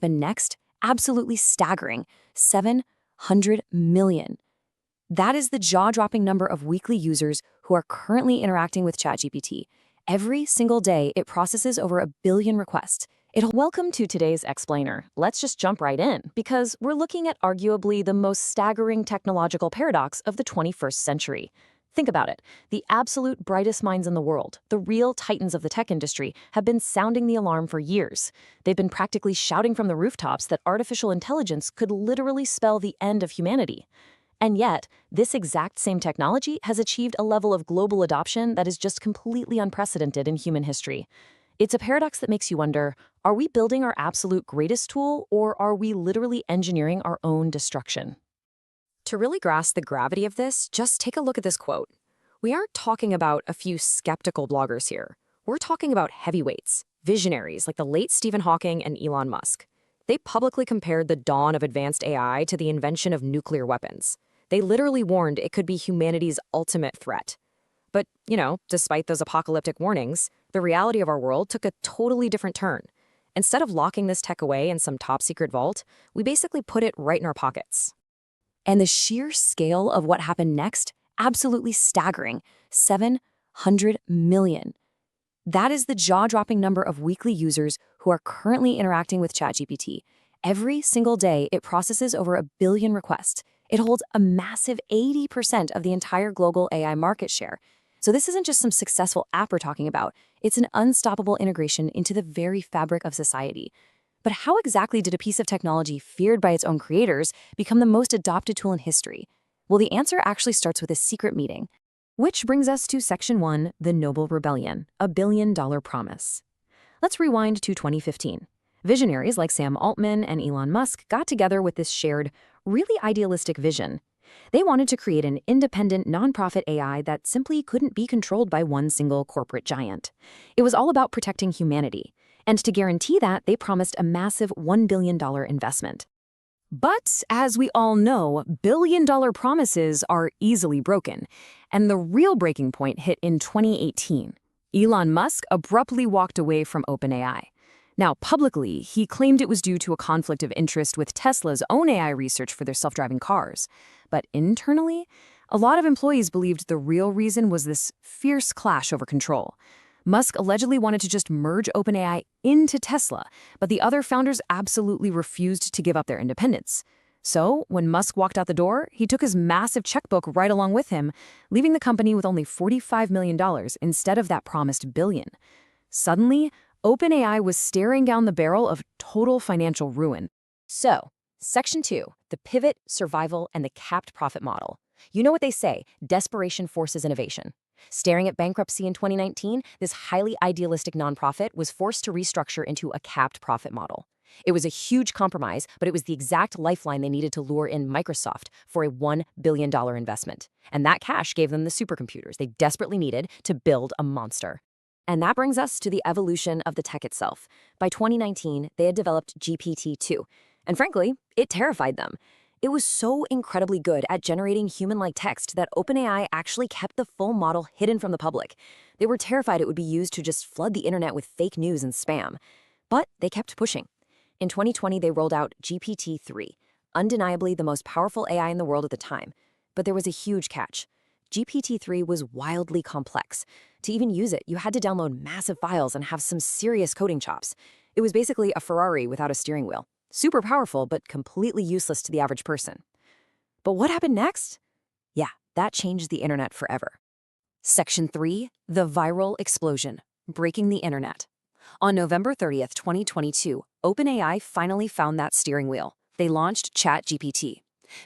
But next, absolutely staggering, 700 million. That is the jaw-dropping number of weekly users who are currently interacting with ChatGPT. Every single day, it processes over 1 billion requests. Welcome to today's explainer. Let's just jump right in, because we're looking at arguably the most staggering technological paradox of the 21st century. Think about it. The absolute brightest minds in the world, the real titans of the tech industry, have been sounding the alarm for years. They've been practically shouting from the rooftops that artificial intelligence could literally spell the end of humanity. And yet, this exact same technology has achieved a level of global adoption that is just completely unprecedented in human history. It's a paradox that makes you wonder, are we building our absolute greatest tool, or are we literally engineering our own destruction? To really grasp the gravity of this, just take a look at this quote. We aren't talking about a few skeptical bloggers here. We're talking about heavyweights, visionaries like the late Stephen Hawking and Elon Musk. They publicly compared the dawn of advanced AI to the invention of nuclear weapons. They literally warned it could be humanity's ultimate threat. But, despite those apocalyptic warnings, the reality of our world took a totally different turn. Instead of locking this tech away in some top-secret vault, we basically put it right in our pockets. And the sheer scale of what happened next, absolutely staggering, 700 million. That is the jaw-dropping number of weekly users who are currently interacting with ChatGPT. Every single day, it processes over 1 billion requests. It holds a massive 80% of the entire global AI market share. So this isn't just some successful app we're talking about. It's an unstoppable integration into the very fabric of society. But how exactly did a piece of technology feared by its own creators become the most adopted tool in history? Well, the answer actually starts with a secret meeting. Which brings us to Section 1, the Noble Rebellion, $1 billion promise. Let's rewind to 2015. Visionaries like Sam Altman and Elon Musk got together with this shared, really idealistic vision. They wanted to create an independent, nonprofit AI that simply couldn't be controlled by one single corporate giant. It was all about protecting humanity. And to guarantee that, they promised a massive $1 billion investment. But, as we all know, billion-dollar promises are easily broken. And the real breaking point hit in 2018. Elon Musk abruptly walked away from OpenAI. Now, publicly, he claimed it was due to a conflict of interest with Tesla's own AI research for their self-driving cars. But internally, a lot of employees believed the real reason was this fierce clash over control. Musk allegedly wanted to just merge OpenAI into Tesla, but the other founders absolutely refused to give up their independence. So, when Musk walked out the door, he took his massive checkbook right along with him, leaving the company with only $45 million instead of that promised billion. Suddenly, OpenAI was staring down the barrel of total financial ruin. So, Section 2, the pivot, survival, and the capped profit model. You know what they say, desperation forces innovation. Staring at bankruptcy in 2019, this highly idealistic nonprofit was forced to restructure into a capped profit model. It was a huge compromise, but it was the exact lifeline they needed to lure in Microsoft for a $1 billion investment. And that cash gave them the supercomputers they desperately needed to build a monster. And that brings us to the evolution of the tech itself. By 2019, they had developed GPT-2. And frankly, it terrified them. It was so incredibly good at generating human-like text that OpenAI actually kept the full model hidden from the public. They were terrified it would be used to just flood the internet with fake news and spam. But they kept pushing. In 2020, they rolled out GPT-3, undeniably the most powerful AI in the world at the time. But there was a huge catch. GPT-3 was wildly complex. To even use it, you had to download massive files and have some serious coding chops. It was basically a Ferrari without a steering wheel. Super powerful, but completely useless to the average person. But what happened next? Yeah, that changed the internet forever. Section 3, the viral explosion, breaking the internet. On November 30th, 2022, OpenAI finally found that steering wheel. They launched ChatGPT.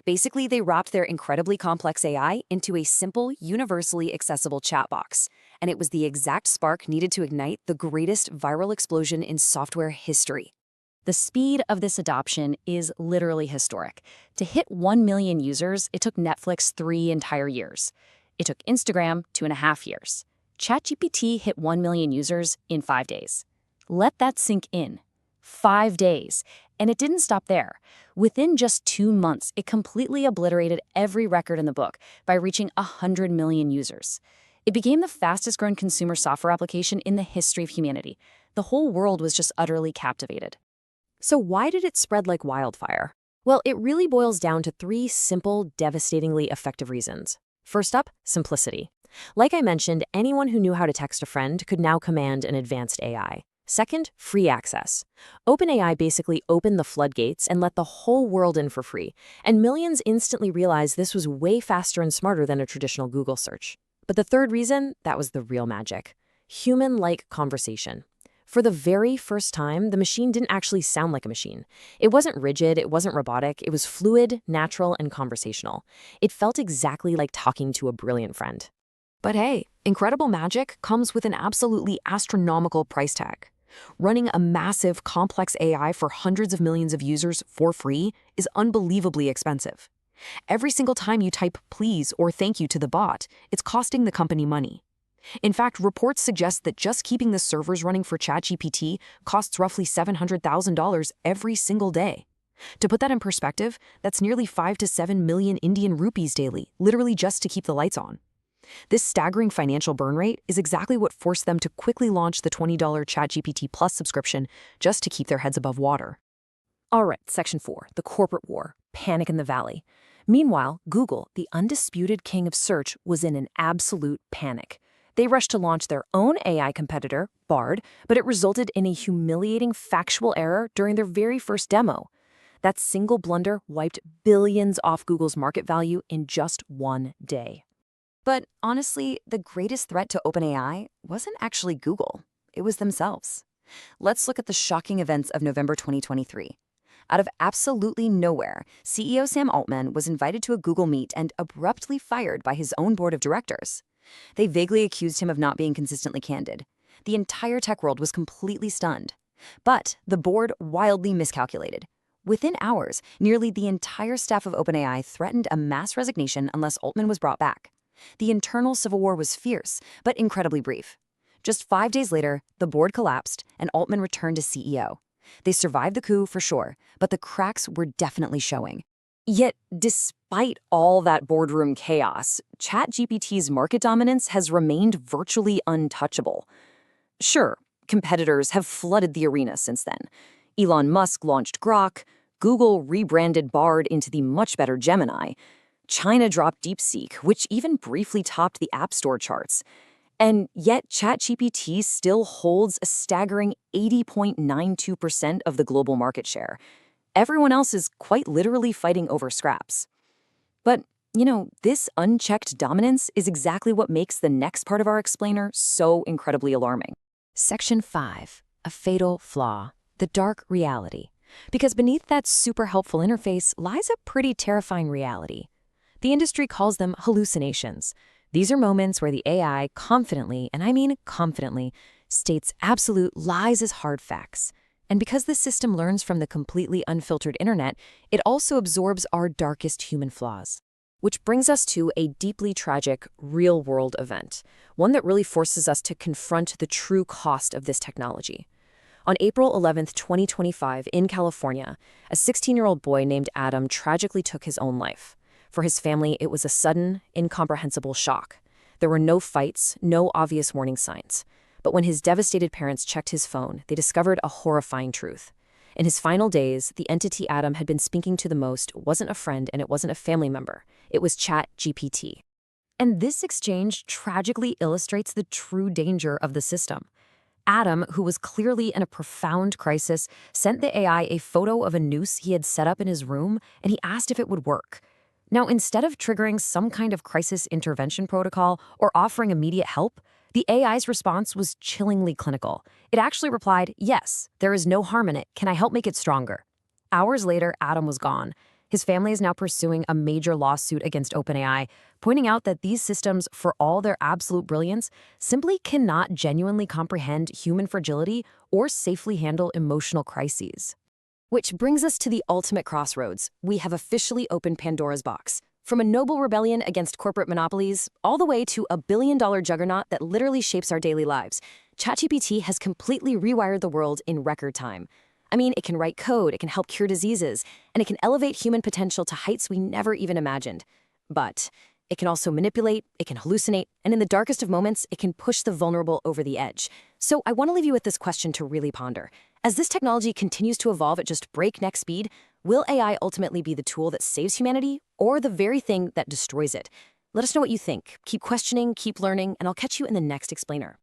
Basically, they wrapped their incredibly complex AI into a simple, universally accessible chat box. And it was the exact spark needed to ignite the greatest viral explosion in software history. The speed of this adoption is literally historic. To hit 1 million users, it took Netflix 3 entire years. It took Instagram 2.5 years. ChatGPT hit 1 million users in 5 days. Let that sink in. 5 days. And it didn't stop there. Within just 2 months, it completely obliterated every record in the book by reaching 100 million users. It became the fastest-growing consumer software application in the history of humanity. The whole world was just utterly captivated. So why did it spread like wildfire? Well, it really boils down to three simple, devastatingly effective reasons. First up, simplicity. Like I mentioned, anyone who knew how to text a friend could now command an advanced AI. Second, free access. OpenAI basically opened the floodgates and let the whole world in for free, and millions instantly realized this was way faster and smarter than a traditional Google search. But the third reason, that was the real magic. Human-like conversation. For the very first time, the machine didn't actually sound like a machine. It wasn't rigid, it wasn't robotic, it was fluid, natural, and conversational. It felt exactly like talking to a brilliant friend. But hey, incredible magic comes with an absolutely astronomical price tag. Running a massive, complex AI for hundreds of millions of users for free is unbelievably expensive. Every single time you type please or thank you to the bot, it's costing the company money. In fact, reports suggest that just keeping the servers running for ChatGPT costs roughly $700,000 every single day. To put that in perspective, that's nearly 5 to 7 million Indian rupees daily, literally just to keep the lights on. This staggering financial burn rate is exactly what forced them to quickly launch the $20 ChatGPT Plus subscription just to keep their heads above water. All right, Section 4, the corporate war, panic in the valley. Meanwhile, Google, the undisputed king of search, was in an absolute panic. They rushed to launch their own AI competitor, Bard, but it resulted in a humiliating factual error during their very first demo. That single blunder wiped billions off Google's market value in just one day. But honestly, the greatest threat to OpenAI wasn't actually Google. It was themselves. Let's look at the shocking events of November 2023. Out of absolutely nowhere, CEO Sam Altman was invited to a Google Meet and abruptly fired by his own board of directors. They vaguely accused him of not being consistently candid. The entire tech world was completely stunned. But the board wildly miscalculated. Within hours, nearly the entire staff of OpenAI threatened a mass resignation unless Altman was brought back. The internal civil war was fierce, but incredibly brief. Just 5 days later, the board collapsed and Altman returned as CEO. They survived the coup for sure, but the cracks were definitely showing. Yet, despite all that boardroom chaos, ChatGPT's market dominance has remained virtually untouchable. Sure, competitors have flooded the arena since then. Elon Musk launched Grok, Google rebranded Bard into the much better Gemini, China dropped DeepSeek, which even briefly topped the App Store charts. And yet ChatGPT still holds a staggering 80.92% of the global market share. Everyone else is quite literally fighting over scraps. But, this unchecked dominance is exactly what makes the next part of our explainer so incredibly alarming. Section 5, a fatal flaw, the dark reality. Because beneath that super helpful interface lies a pretty terrifying reality. The industry calls them hallucinations. These are moments where the AI confidently, and I mean confidently, states absolute lies as hard facts. And because the system learns from the completely unfiltered internet, it also absorbs our darkest human flaws. Which brings us to a deeply tragic, real-world event, one that really forces us to confront the true cost of this technology. On April 11, 2025, in California, a 16-year-old boy named Adam tragically took his own life. For his family, it was a sudden, incomprehensible shock. There were no fights, no obvious warning signs. But when his devastated parents checked his phone, they discovered a horrifying truth. In his final days, the entity Adam had been speaking to the most wasn't a friend and it wasn't a family member. It was ChatGPT. And this exchange tragically illustrates the true danger of the system. Adam, who was clearly in a profound crisis, sent the AI a photo of a noose he had set up in his room, and he asked if it would work. Now, instead of triggering some kind of crisis intervention protocol or offering immediate help, the AI's response was chillingly clinical. It actually replied, "Yes, there is no harm in it. Can I help make it stronger?" Hours later, Adam was gone. His family is now pursuing a major lawsuit against OpenAI, pointing out that these systems, for all their absolute brilliance, simply cannot genuinely comprehend human fragility or safely handle emotional crises. Which brings us to the ultimate crossroads. We have officially opened Pandora's box. From a noble rebellion against corporate monopolies, all the way to a billion-dollar juggernaut that literally shapes our daily lives, ChatGPT has completely rewired the world in record time. I mean, it can write code, it can help cure diseases, and it can elevate human potential to heights we never even imagined. But it can also manipulate, it can hallucinate, and in the darkest of moments, it can push the vulnerable over the edge. So I want to leave you with this question to really ponder. As this technology continues to evolve at just breakneck speed, will AI ultimately be the tool that saves humanity or the very thing that destroys it? Let us know what you think. Keep questioning, keep learning, and I'll catch you in the next explainer.